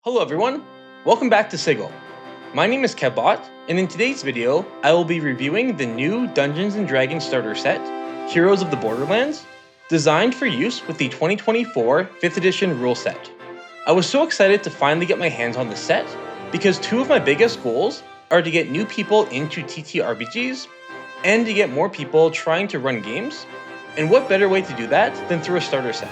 Hello everyone, welcome back to Sigil. My name is Kevbot, and in today's video, I will be reviewing the new Dungeons & Dragons starter set, Heroes of the Borderlands, designed for use with the 2024 5th edition rule set. I was so excited to finally get my hands on the set, because two of my biggest goals are to get new people into TTRPGs, and to get more people trying to run games, and what better way to do that than through a starter set.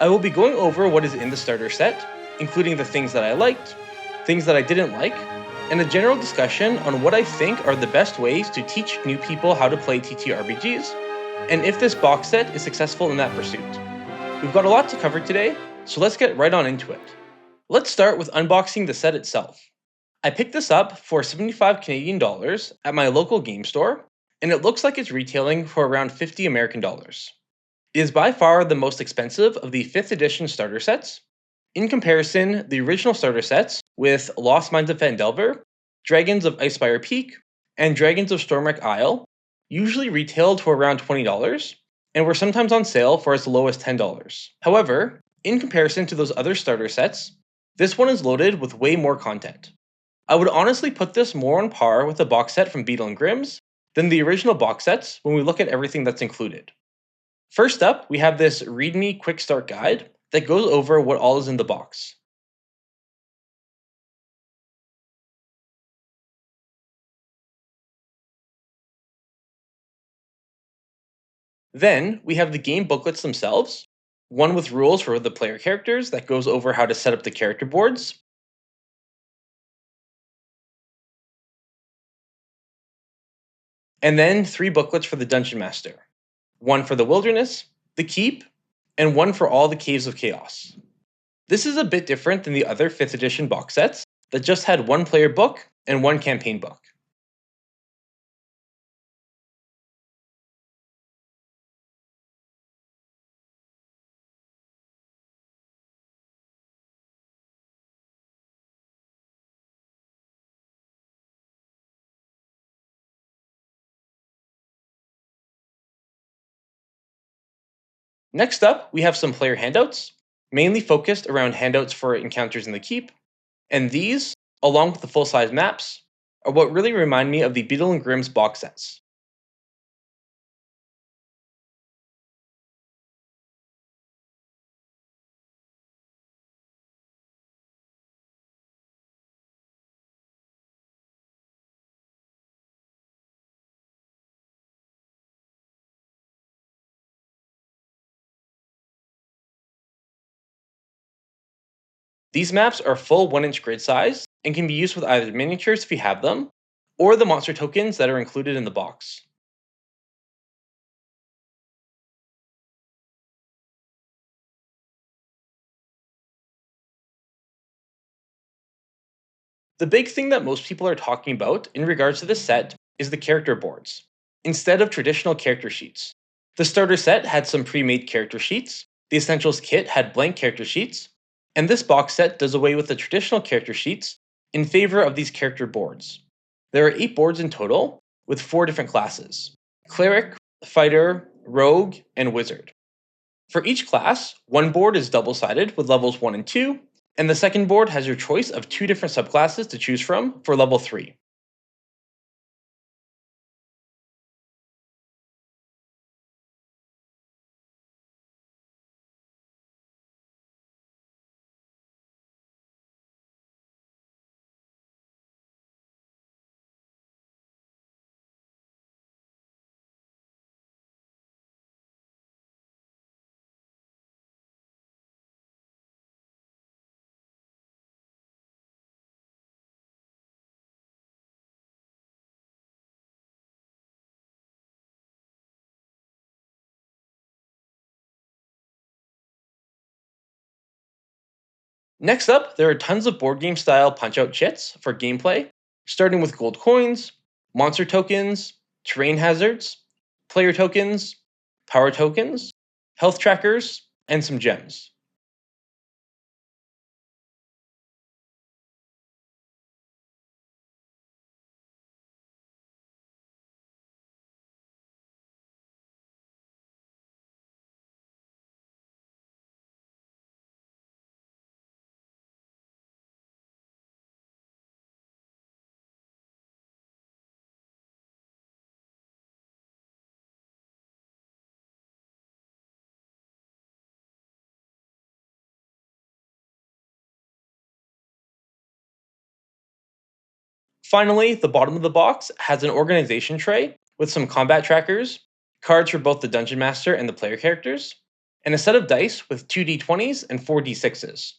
I will be going over what is in the starter set, including the things that I liked, things that I didn't like, and a general discussion on what I think are the best ways to teach new people how to play TTRPGs, and if this box set is successful in that pursuit. We've got a lot to cover today, so let's get right on into it. Let's start with unboxing the set itself. I picked this up for 75 Canadian dollars at my local game store, and it looks like it's retailing for around 50 American dollars. It is by far the most expensive of the 5th edition starter sets. In comparison, the original starter sets, with Lost Mines of Phandelver, Dragons of Icespire Peak, and Dragons of Stormwreck Isle, usually retailed for around $20, and were sometimes on sale for as low as $10. However, in comparison to those other starter sets, this one is loaded with way more content. I would honestly put this more on par with the box set from Beetle and Grimm's than the original box sets when we look at everything that's included. First up, we have this README quick start guide that goes over what all is in the box. Then, we have the game booklets themselves, one with rules for the player characters that goes over how to set up the character boards, and then 3 booklets for the Dungeon Master, one for the Wilderness, the Keep, and one for all the Caves of Chaos. This is a bit different than the other 5th edition box sets that just had one player book and one campaign book. Next up, we have some player handouts, mainly focused around handouts for encounters in the Keep, and these, along with the full-size maps, are what really remind me of the Beetle and Grimm's box sets. These maps are full 1-inch grid size and can be used with either miniatures if you have them, or the monster tokens that are included in the box. The big thing that most people are talking about in regards to this set is the character boards, instead of traditional character sheets. The starter set had some pre-made character sheets, the Essentials kit had blank character sheets, and this box set does away with the traditional character sheets in favor of these character boards. There are 8 boards in total, with 4 different classes: Cleric, Fighter, Rogue, and Wizard. For each class, one board is double-sided with levels 1 and 2, and the second board has your choice of 2 different subclasses to choose from for level 3. Next up, there are tons of board game style punch-out chits for gameplay, starting with gold coins, monster tokens, terrain hazards, player tokens, power tokens, health trackers, and some gems. Finally, the bottom of the box has an organization tray with some combat trackers, cards for both the Dungeon Master and the player characters, and a set of dice with 2d20s and 4d6s.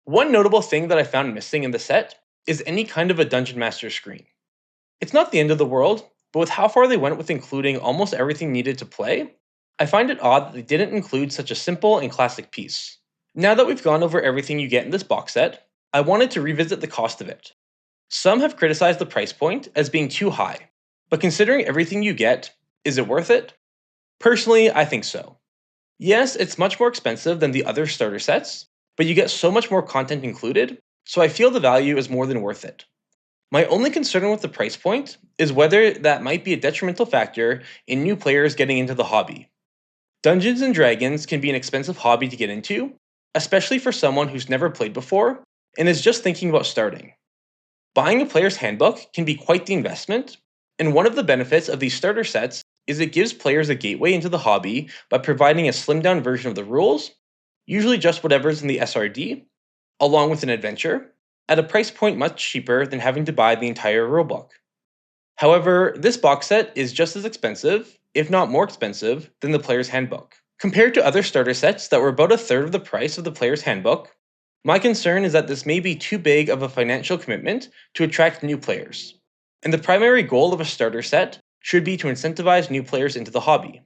One notable thing that I found missing in the set is any kind of a Dungeon Master screen. It's not the end of the world, but with how far they went with including almost everything needed to play, I find it odd that they didn't include such a simple and classic piece. Now that we've gone over everything you get in this box set, I wanted to revisit the cost of it. Some have criticized the price point as being too high, but considering everything you get, is it worth it? Personally, I think so. Yes, it's much more expensive than the other starter sets, but you get so much more content included, so I feel the value is more than worth it. My only concern with the price point is whether that might be a detrimental factor in new players getting into the hobby. Dungeons and Dragons can be an expensive hobby to get into, especially for someone who's never played before and is just thinking about starting. Buying a player's handbook can be quite the investment, and one of the benefits of these starter sets is it gives players a gateway into the hobby by providing a slimmed down version of the rules, usually just whatever's in the SRD, along with an adventure, at a price point much cheaper than having to buy the entire rulebook. However, this box set is just as expensive, if not more expensive, than the player's handbook. Compared to other starter sets that were about a third of the price of the player's handbook, my concern is that this may be too big of a financial commitment to attract new players. And the primary goal of a starter set should be to incentivize new players into the hobby.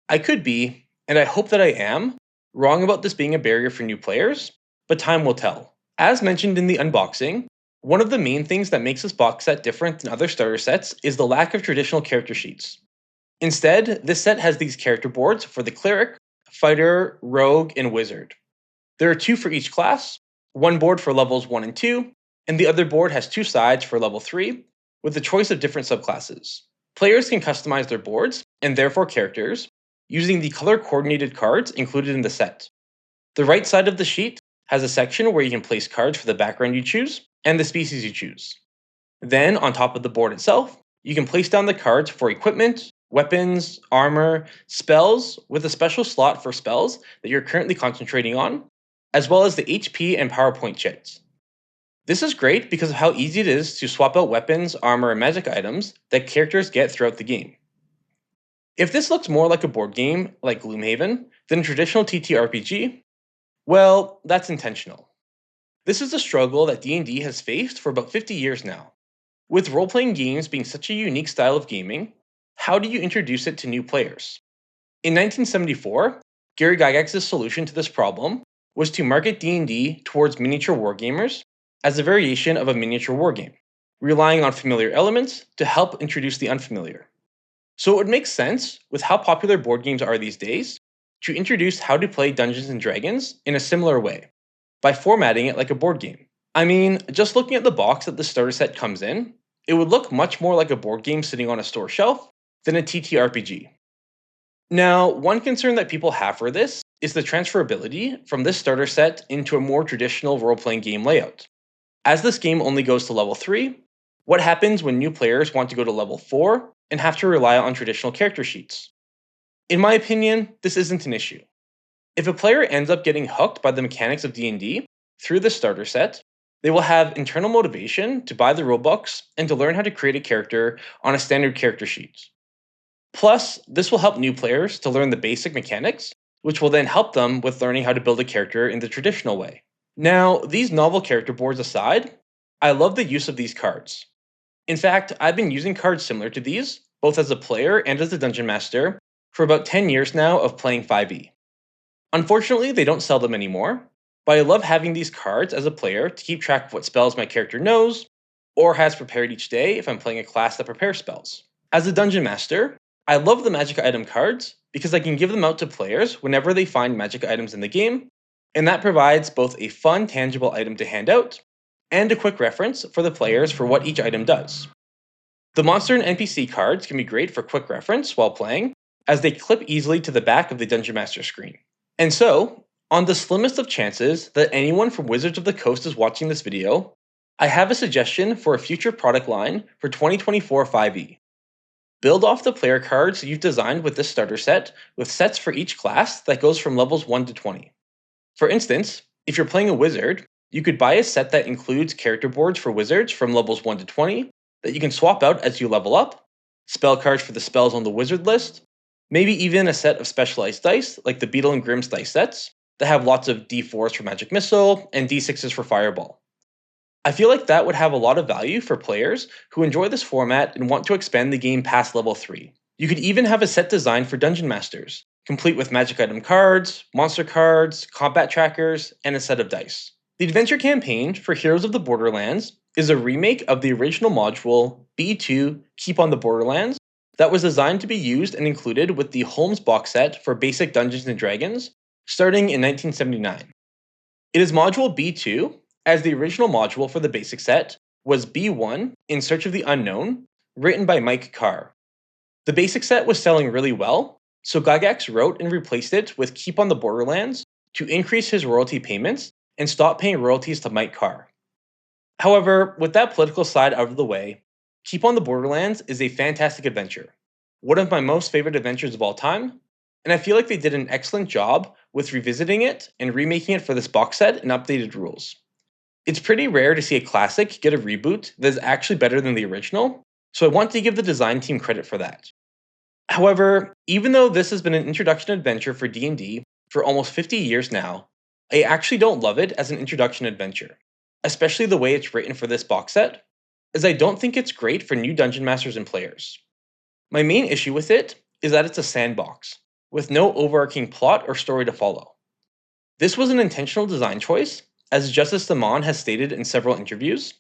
I could be, and I hope that I am, wrong about this being a barrier for new players, but time will tell. As mentioned in the unboxing, one of the main things that makes this box set different than other starter sets is the lack of traditional character sheets. Instead, this set has these character boards for the cleric, fighter, rogue, and wizard. There are 2 for each class, one board for levels 1 and 2, and the other board has 2 sides for level 3, with a choice of different subclasses. Players can customize their boards, and therefore characters, using the color-coordinated cards included in the set. The right side of the sheet has a section where you can place cards for the background you choose, and the species you choose. Then, on top of the board itself, you can place down the cards for equipment, weapons, armor, spells, with a special slot for spells that you're currently concentrating on, as well as the HP and PowerPoint chits. This is great because of how easy it is to swap out weapons, armor, and magic items that characters get throughout the game. If this looks more like a board game, like Gloomhaven, than a traditional TTRPG, well, that's intentional. This is a struggle that D&D has faced for about 50 years now. With role-playing games being such a unique style of gaming, how do you introduce it to new players? In 1974, Gary Gygax's solution to this problem was to market D&D towards miniature wargamers as a variation of a miniature wargame, relying on familiar elements to help introduce the unfamiliar. So it would make sense, with how popular board games are these days, to introduce how to play Dungeons and Dragons in a similar way, by formatting it like a board game. I mean, just looking at the box that the starter set comes in, it would look much more like a board game sitting on a store shelf than a TTRPG. Now, one concern that people have for this is the transferability from this starter set into a more traditional role-playing game layout. As this game only goes to level 3, what happens when new players want to go to level 4 and have to rely on traditional character sheets? In my opinion, this isn't an issue. If a player ends up getting hooked by the mechanics of D&D through the starter set, they will have internal motivation to buy the rulebooks and to learn how to create a character on a standard character sheet. Plus, this will help new players to learn the basic mechanics, which will then help them with learning how to build a character in the traditional way. Now, these novel character boards aside, I love the use of these cards. In fact, I've been using cards similar to these, both as a player and as a dungeon master, for about 10 years now of playing 5e. Unfortunately, they don't sell them anymore, but I love having these cards as a player to keep track of what spells my character knows, or has prepared each day if I'm playing a class that prepares spells. As a dungeon master, I love the magic item cards because I can give them out to players whenever they find magic items in the game, and that provides both a fun, tangible item to hand out, and a quick reference for the players for what each item does. The monster and NPC cards can be great for quick reference while playing, as they clip easily to the back of the Dungeon Master screen. And so, on the slimmest of chances that anyone from Wizards of the Coast is watching this video, I have a suggestion for a future product line for 2024 5e. Build off the player cards you've designed with this starter set with sets for each class that goes from levels 1 to 20. For instance, if you're playing a wizard, you could buy a set that includes character boards for wizards from levels 1 to 20 that you can swap out as you level up, spell cards for the spells on the wizard list, maybe even a set of specialized dice like the Beetle and Grimm's dice sets that have lots of d4s for Magic Missile and d6s for Fireball. I feel like that would have a lot of value for players who enjoy this format and want to expand the game past level 3. You could even have a set designed for Dungeon Masters, complete with magic item cards, monster cards, combat trackers, and a set of dice. The adventure campaign for Heroes of the Borderlands is a remake of the original module B2 Keep on the Borderlands that was designed to be used and included with the Holmes box set for basic Dungeons & Dragons starting in 1979. It is module B2, as the original module for the basic set was B1 In Search of the Unknown, written by Mike Carr. The basic set was selling really well, so Gygax wrote and replaced it with Keep on the Borderlands to increase his royalty payments and stop paying royalties to Mike Carr. However, with that political side out of the way, Keep on the Borderlands is a fantastic adventure, one of my most favorite adventures of all time, and I feel like they did an excellent job with revisiting it and remaking it for this box set and updated rules. It's pretty rare to see a classic get a reboot that is actually better than the original, so I want to give the design team credit for that. However, even though this has been an introduction adventure for D&D for almost 50 years now, I actually don't love it as an introduction adventure, especially the way it's written for this box set, as I don't think it's great for new dungeon masters and players. My main issue with it is that it's a sandbox, with no overarching plot or story to follow. This was an intentional design choice, as Justice Simon has stated in several interviews,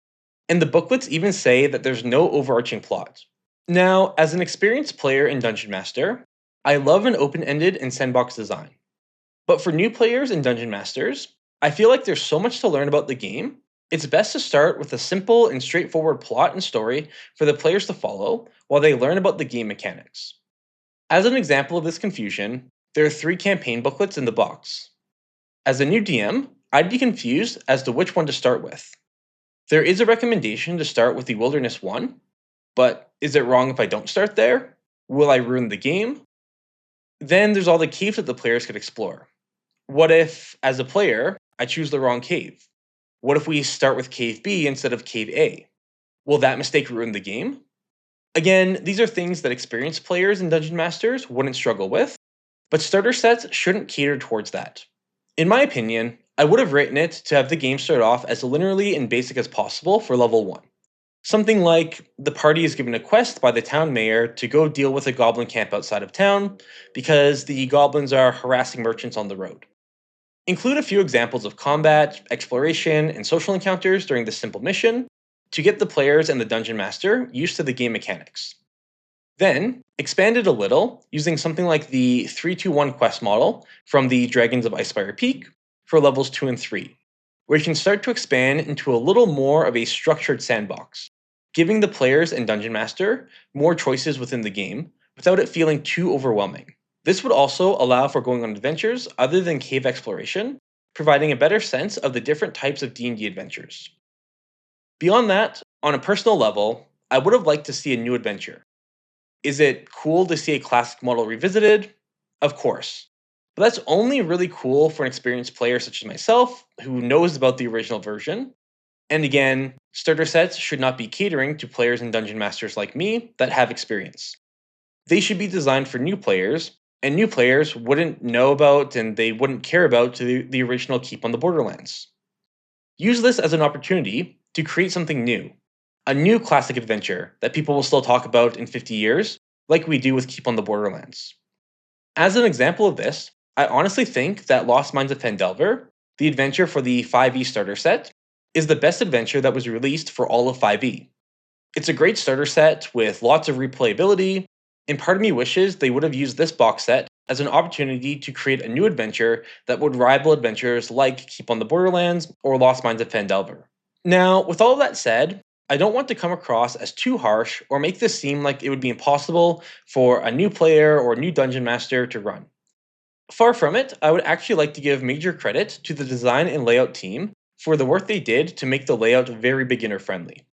and the booklets even say that there's no overarching plot. Now, as an experienced player and Dungeon Master, I love an open-ended and sandbox design. But for new players and Dungeon Masters, I feel like there's so much to learn about the game, it's best to start with a simple and straightforward plot and story for the players to follow while they learn about the game mechanics. As an example of this confusion, there are 3 campaign booklets in the box. As a new DM, I'd be confused as to which one to start with. There is a recommendation to start with the Wilderness one, but is it wrong if I don't start there? Will I ruin the game? Then there's all the caves that the players could explore. What if, as a player, I choose the wrong cave? What if we start with Cave B instead of Cave A? Will that mistake ruin the game? Again, these are things that experienced players and Dungeon Masters wouldn't struggle with, but starter sets shouldn't cater towards that. In my opinion, I would have written it to have the game start off as linearly and basic as possible for level 1. Something like, the party is given a quest by the town mayor to go deal with a goblin camp outside of town, because the goblins are harassing merchants on the road. Include a few examples of combat, exploration, and social encounters during this simple mission, to get the players and the dungeon master used to the game mechanics. Then, expand it a little using something like the 3-2-1 quest model from the Dragons of Icespire Peak for levels 2 and 3, where you can start to expand into a little more of a structured sandbox, giving the players and dungeon master more choices within the game without it feeling too overwhelming. This would also allow for going on adventures other than cave exploration, providing a better sense of the different types of D&D adventures. Beyond that, on a personal level, I would have liked to see a new adventure. Is it cool to see a classic model revisited? Of course. But that's only really cool for an experienced player such as myself, who knows about the original version. And again, starter sets should not be catering to players and dungeon masters like me that have experience. They should be designed for new players, and new players wouldn't know about and they wouldn't care about the original Keep on the Borderlands. Use this as an opportunity to create something new, a new classic adventure that people will still talk about in 50 years, like we do with Keep on the Borderlands. As an example of this, I honestly think that Lost Mines of Phandelver, the adventure for the 5e starter set, is the best adventure that was released for all of 5e. It's a great starter set with lots of replayability, and part of me wishes they would have used this box set as an opportunity to create a new adventure that would rival adventures like Keep on the Borderlands or Lost Mines of Phandelver. Now, with all of that said, I don't want to come across as too harsh or make this seem like it would be impossible for a new player or a new dungeon master to run. Far from it, I would actually like to give major credit to the design and layout team for the work they did to make the layout very beginner-friendly.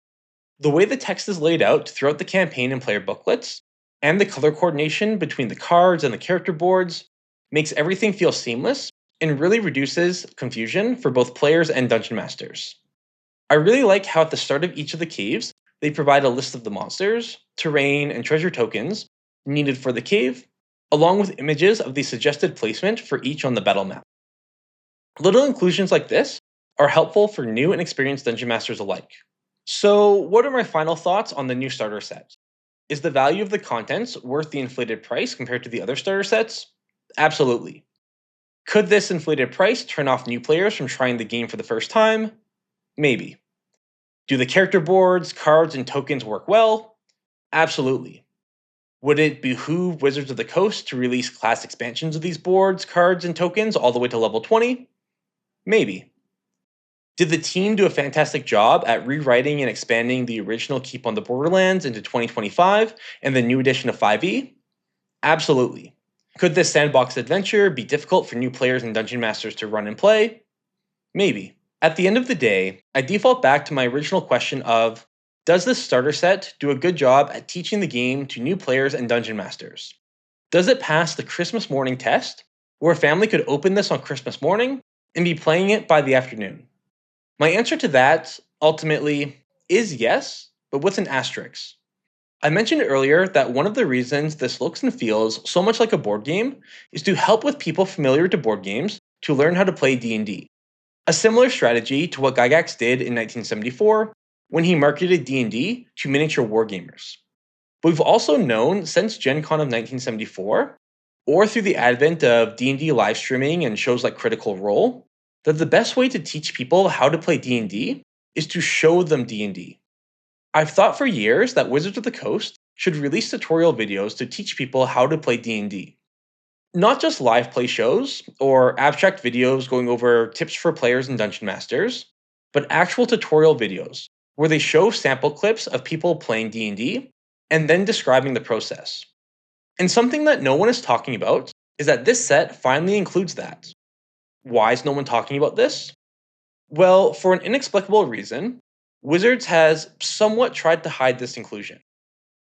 The way the text is laid out throughout the campaign and player booklets, and the color coordination between the cards and the character boards, makes everything feel seamless and really reduces confusion for both players and dungeon masters. I really like how at the start of each of the caves, they provide a list of the monsters, terrain, and treasure tokens needed for the cave, along with images of the suggested placement for each on the battle map. Little inclusions like this are helpful for new and experienced dungeon masters alike. So, what are my final thoughts on the new starter set? Is the value of the contents worth the inflated price compared to the other starter sets? Absolutely. Could this inflated price turn off new players from trying the game for the first time? Maybe. Do the character boards, cards, and tokens work well? Absolutely. Would it behoove Wizards of the Coast to release class expansions of these boards, cards, and tokens all the way to level 20? Maybe. Did the team do a fantastic job at rewriting and expanding the original Keep on the Borderlands into 2025 and the new edition of 5e? Absolutely. Could this sandbox adventure be difficult for new players and dungeon masters to run and play? Maybe. At the end of the day, I default back to my original question of, does this starter set do a good job at teaching the game to new players and dungeon masters? Does it pass the Christmas morning test, where a family could open this on Christmas morning and be playing it by the afternoon? My answer to that, ultimately, is yes, but with an asterisk. I mentioned earlier that one of the reasons this looks and feels so much like a board game is to help with people familiar to board games to learn how to play D&D. A similar strategy to what Gygax did in 1974 when he marketed D&D to miniature wargamers. But we've also known since Gen Con of 1974, or through the advent of D&D live streaming and shows like Critical Role, that the best way to teach people how to play D&D is to show them D&D. I've thought for years that Wizards of the Coast should release tutorial videos to teach people how to play D&D. Not just live play shows or abstract videos going over tips for players and dungeon masters, but actual tutorial videos where they show sample clips of people playing D&D and then describing the process. And something that no one is talking about is that this set finally includes that. Why is no one talking about this? Well, for an inexplicable reason, Wizards has somewhat tried to hide this inclusion.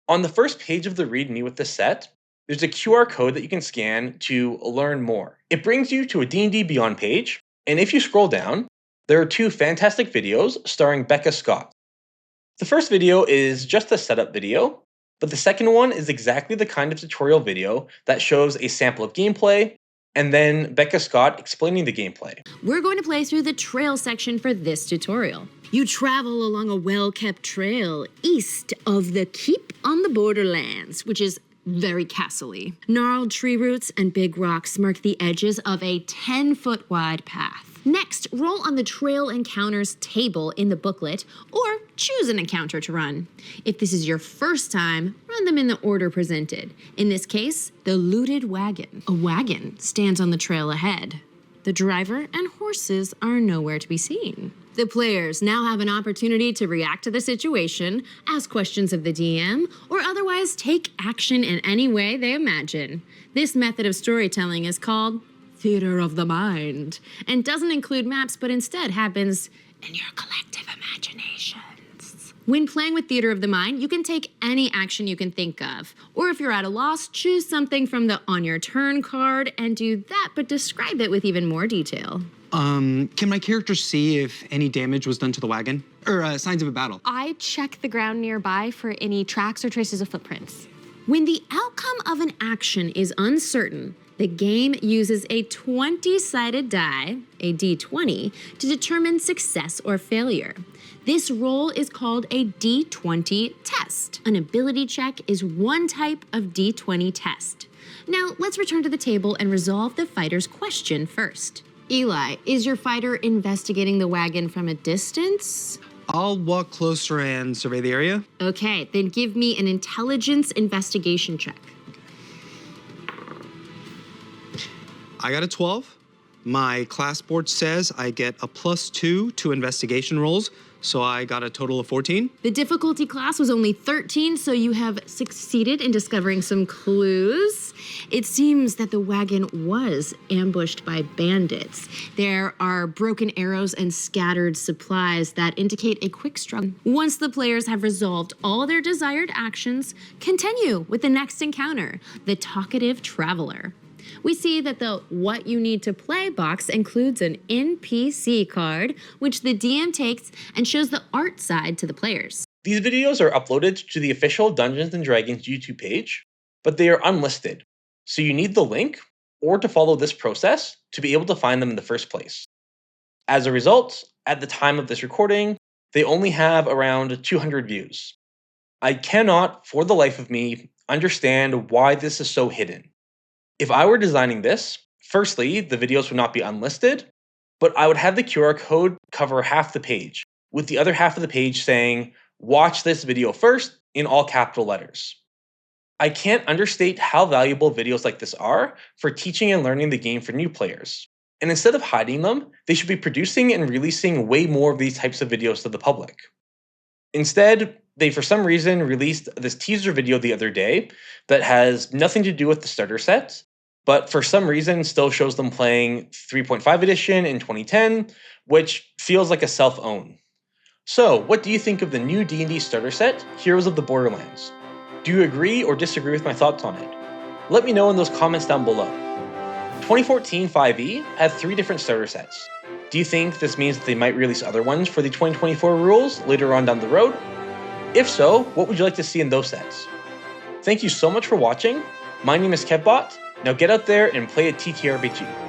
On the first page of the Read Me with this set, there's a QR code that you can scan to learn more. It brings you to a D&D Beyond page, and if you scroll down, there are two fantastic videos starring Becca Scott. The first video is just a setup video, but the second one is exactly the kind of tutorial video that shows a sample of gameplay, and then Becca Scott explaining the gameplay. We're going to play through the trail section for this tutorial. You travel along a well-kept trail east of the Keep on the Borderlands, which is very castle-y. Gnarled tree roots and big rocks mark the edges of a 10-foot wide path. Next, roll on the Trail Encounters table in the booklet, or choose an encounter to run. If this is your first time, run them in the order presented. In this case, the Looted Wagon. A wagon stands on the trail ahead. The driver and horses are nowhere to be seen. The players now have an opportunity to react to the situation, ask questions of the DM, or otherwise take action in any way they imagine. This method of storytelling is called Theater of the Mind, and doesn't include maps, but instead happens in your collective imaginations. When playing with Theater of the Mind, you can take any action you can think of. Or if you're at a loss, choose something from the On Your Turn card and do that, but describe it with even more detail. Can my character see if any damage was done to the wagon? Or signs of a battle? I check the ground nearby for any tracks or traces of footprints. When the outcome of an action is uncertain, the game uses a 20-sided die, a d20, to determine success or failure. This roll is called a d20 test. An ability check is one type of d20 test. Now, let's return to the table and resolve the fighter's question first. Eli, is your fighter investigating the wagon from a distance? I'll walk closer and survey the area. Okay, then give me an intelligence investigation check. I got a 12. My class board says I get a +2 to investigation rolls, So I got a total of 14. The difficulty class was only 13, so you have succeeded in discovering some clues. It seems that the wagon was ambushed by bandits. There are broken arrows and scattered supplies that indicate a quick struggle. Once the players have resolved all their desired actions, continue with the next encounter, the talkative traveler. We see that the What You Need to Play box includes an NPC card, which the DM takes and shows the art side to the players. These videos are uploaded to the official Dungeons & Dragons YouTube page, but they are unlisted, so you need the link or to follow this process to be able to find them in the first place. As a result, at the time of this recording, they only have around 200 views. I cannot, for the life of me, understand why this is so hidden. If I were designing this, firstly, the videos would not be unlisted, but I would have the QR code cover half the page, with the other half of the page saying, "Watch this video first," in all capital letters. I can't understate how valuable videos like this are for teaching and learning the game for new players. And instead of hiding them, they should be producing and releasing way more of these types of videos to the public. Instead, they for some reason released this teaser video the other day that has nothing to do with the starter set, but for some reason still shows them playing 3.5 edition in 2010, which feels like a self-own. So, what do you think of the new D&D starter set, Heroes of the Borderlands? Do you agree or disagree with my thoughts on it? Let me know in those comments down below. 2014 5e had 3 different starter sets. Do you think this means that they might release other ones for the 2024 rules later on down the road? If so, what would you like to see in those sets? Thank you so much for watching. My name is Kevbot. Now get out there and play a TTRPG.